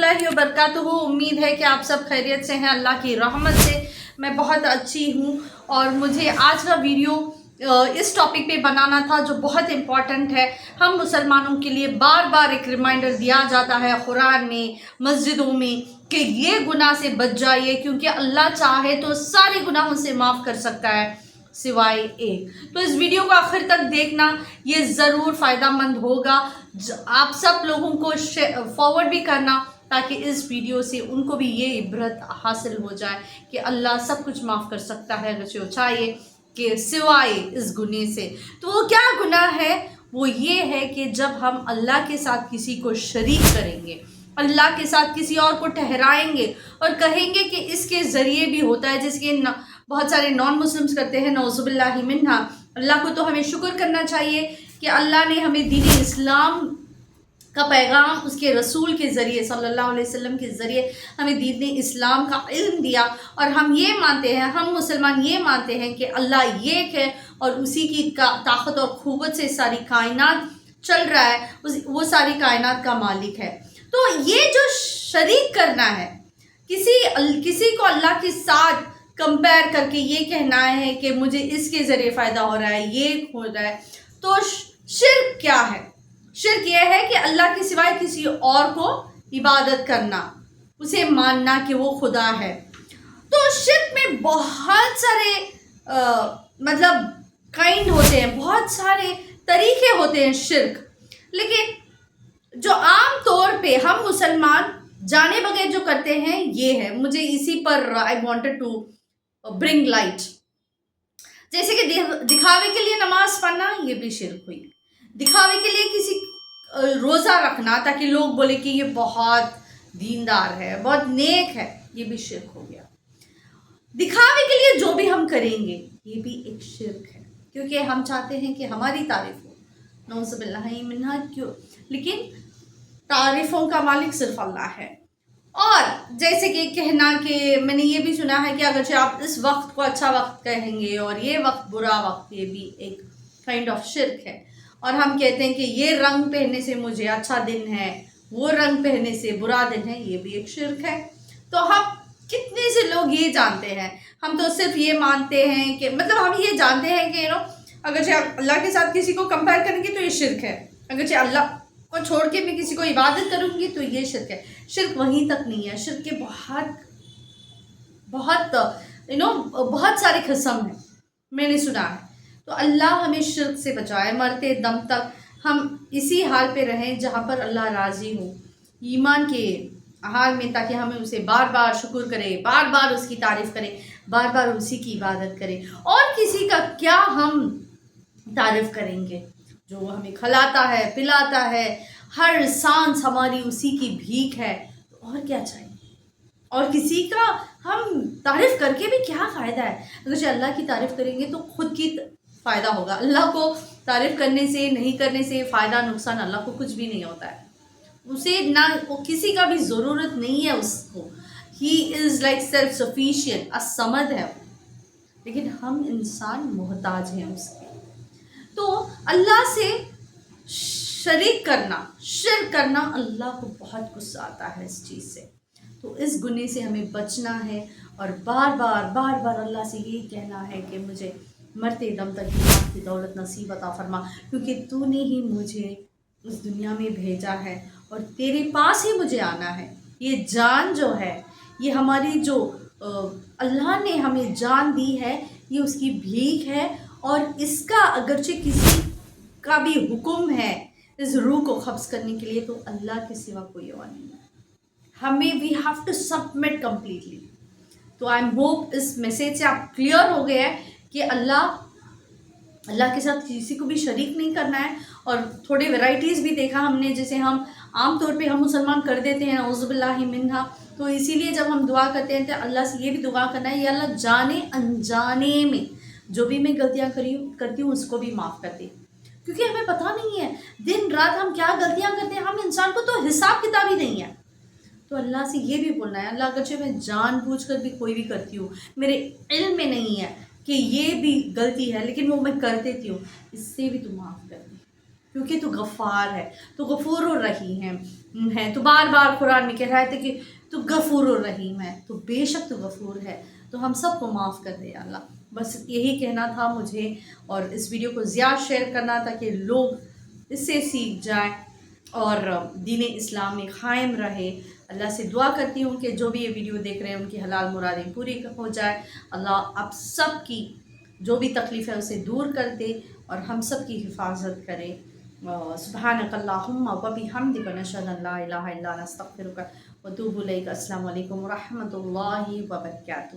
रहमतुल्लाहि व बरकातुहू। उम्मीद है कि आप सब खैरियत से हैं। अल्लाह की रहमत से मैं बहुत अच्छी हूँ और मुझे आज का वीडियो इस टॉपिक पे बनाना था जो बहुत इम्पॉर्टेंट है। हम मुसलमानों के लिए बार बार एक रिमाइंडर दिया जाता है कुरान में, मस्जिदों में, कि ये गुनाह से बच जाइए, क्योंकि अल्लाह चाहे तो सारे गुनाहों से माफ़ कर सकता है सिवाय एक। तो इस वीडियो को आखिर तक देखना, ये ज़रूर फ़ायदेमंद होगा। आप सब लोगों को फॉरवर्ड भी करना ताकि इस वीडियो से उनको भी ये इबरत हासिल हो जाए कि अल्लाह सब कुछ माफ़ कर सकता है चाहिए कि सिवाय इस गुनाह से। तो वो क्या गुनाह है? वो ये है कि जब हम अल्लाह के साथ किसी को शरीक करेंगे, अल्लाह के साथ किसी और को ठहराएंगे और कहेंगे कि इसके ज़रिए भी होता है, जिसके बहुत सारे नॉन मुस्लिम्स करते हैं, नौज़ुबिल्लाहि मिन्हा। अल्लाह को तो हमें शुक्र करना चाहिए कि अल्लाह ने हमें दीन इस्लाम का पैगाम उसके रसूल के ज़रिए सल्लल्लाहु अलैहि वसल्लम के ज़रिए हमें दीन इस्लाम का इल्म दिया। और हम ये मानते हैं, हम मुसलमान ये मानते हैं कि अल्लाह एक है और उसी की ताकत और क़ुव्वत से सारी कायनात चल रहा है, वो सारी कायनात का मालिक है। तो ये जो शरीक करना है, किसी को अल्लाह के साथ कंपेयर करके ये कहना है कि मुझे इसके ज़रिए फ़ायदा हो रहा है, ये हो रहा है, तो शिर्क क्या है? शिर्क ये है कि अल्लाह के सिवाय किसी और को इबादत करना, उसे मानना कि वो खुदा है। तो शिर्क में बहुत सारे मतलब काइंड होते हैं, बहुत सारे तरीके होते हैं शिर्क। लेकिन जो आम तौर पे हम मुसलमान जाने बगैर जो करते हैं ये है, मुझे इसी पर I wanted to bring light. जैसे कि दिखावे के लिए नमाज पढ़ना, ये भी शिर्क हुई। दिखावे के लिए किसी रोज़ा रखना ताकि लोग बोले कि ये बहुत दीनदार है, बहुत नेक है, ये भी शिर्क हो गया। दिखावे के लिए जो भी हम करेंगे ये भी एक शिर्क है, क्योंकि हम चाहते हैं कि हमारी तारीफ हो, नौज़ुबिल्लाहि मिन्हा। क्यों? लेकिन तारीफ़ों का मालिक सिर्फ अल्लाह है। और जैसे कि कहना कि मैंने ये भी सुना है कि अगर आप इस वक्त को अच्छा वक्त कहेंगे और ये वक्त बुरा वक्त, ये भी एक काइंड ऑफ शिर्क है। और हम कहते हैं कि ये रंग पहनने से मुझे अच्छा दिन है, वो रंग पहनने से बुरा दिन है, ये भी एक शिर्क है। तो हम कितने से लोग ये जानते हैं, हम तो सिर्फ ये मानते हैं कि मतलब हम ये जानते हैं कि अगर अल्लाह के साथ किसी को कंपेयर करेंगे तो ये शिर्क है, अगर अल्लाह को छोड़ के मैं किसी को इबादत करूँगी तो ये शिर्क है। शिर्क वहीं तक नहीं है, शिर्क के बहुत सारे किस्म हैं, मैंने सुना है। तो अल्लाह हमें शिर्क से बचाए, मरते दम तक हम इसी हाल पे रहें जहाँ पर अल्लाह राज़ी हो, ईमान के हाल में, ताकि हमें उसे बार बार शुक्र करें, बार बार उसकी तारीफ़ करें, बार बार उसी की इबादत करें। और किसी का क्या हम तारीफ़ करेंगे? जो हमें खिलाता है, पिलाता है, हर सांस हमारी उसी की भीख है, तो और क्या चाहिए? और किसी का हम तारीफ़ करके भी क्या फ़ायदा है? अगर अल्लाह की तारीफ़ करेंगे तो खुद की फ़ायदा होगा। अल्लाह को तारीफ़ करने से, नहीं करने से फ़ायदा नुकसान अल्लाह को कुछ भी नहीं होता है। उसे ना किसी का भी ज़रूरत नहीं है उसको। He is like self sufficient, Asmad है। लेकिन हम इंसान मोहताज हैं उसके। तो अल्लाह से शरीक करना, शिर्क करना, अल्लाह को बहुत गुस्सा आता है इस चीज़ से। तो इस गुनाह से हमें बचना है और बार बार अल्लाह से यही कहना है कि मुझे मरते दम तक ईमान की दौलत नसीब अता फरमा, क्योंकि तूने ही मुझे इस दुनिया में भेजा है और तेरे पास ही मुझे आना है। ये जान जो है, ये हमारी जो अल्लाह ने हमें जान दी है, ये उसकी भीख है। और इसका अगरचे किसी का भी हुक्म है इस रूह को कब्ज़ करने के लिए, तो अल्लाह के सिवा कोई और नहीं है। हमें we have to submit completely. तो आई एम होप इस मैसेज से आप क्लियर हो गए हैं कि अल्लाह के साथ किसी को भी शरीक नहीं करना है। और थोड़े वैराइटीज़ भी देखा हमने, जैसे हम आम तौर पे हम मुसलमान कर देते हैं नौज़ुबिल्लाहि मिन्हा। तो इसीलिए जब हम दुआ करते हैं तो अल्लाह से ये भी दुआ करना है, या अल्लाह जाने अनजाने में जो भी मैं गलतियाँ करती हूँ उसको भी माफ़ कर दे, क्योंकि हमें पता नहीं है दिन रात हम क्या गलतियाँ करते हैं। हम इंसान को तो हिसाब किताब ही नहीं है। तो अल्लाह से ये भी बोलना है, अल्लाह अगरचे मैं जानबूझकर भी कोई भी करती हूँ, मेरे इल्म में नहीं है कि ये भी गलती है, लेकिन वो मैं कर देती हूँ, इससे भी तू माफ़ कर दे, کیونکہ تو غفار ہے، تو غفور الرحیم ہے۔ تو بار بار قرآن میں کہہ رہا ہے کہ تو غفور الرحیم ہے، تو بے شک تو غفور ہے، تو ہم سب کو معاف کر دے یا اللہ۔ بس یہی کہنا تھا مجھے، اور اس ویڈیو کو زیادہ شیئر کرنا تھا کہ لوگ اس سے سیکھ جائیں اور دین اسلام میں قائم رہے۔ اللہ سے دعا کرتی ہوں کہ جو بھی یہ ویڈیو دیکھ رہے ہیں ان کی حلال مرادیں پوری ہو جائے۔ اللہ آپ سب کی جو بھی تکلیف ہے اسے دور کر دے اور ہم سب کی حفاظت کرے۔ سبحانک اللہم و بحمدک نشہد ان لا الہ الا انت نستغفرک و نتوب الیک۔ السلام علیکم ورحمۃ اللہ وبرکاتہ۔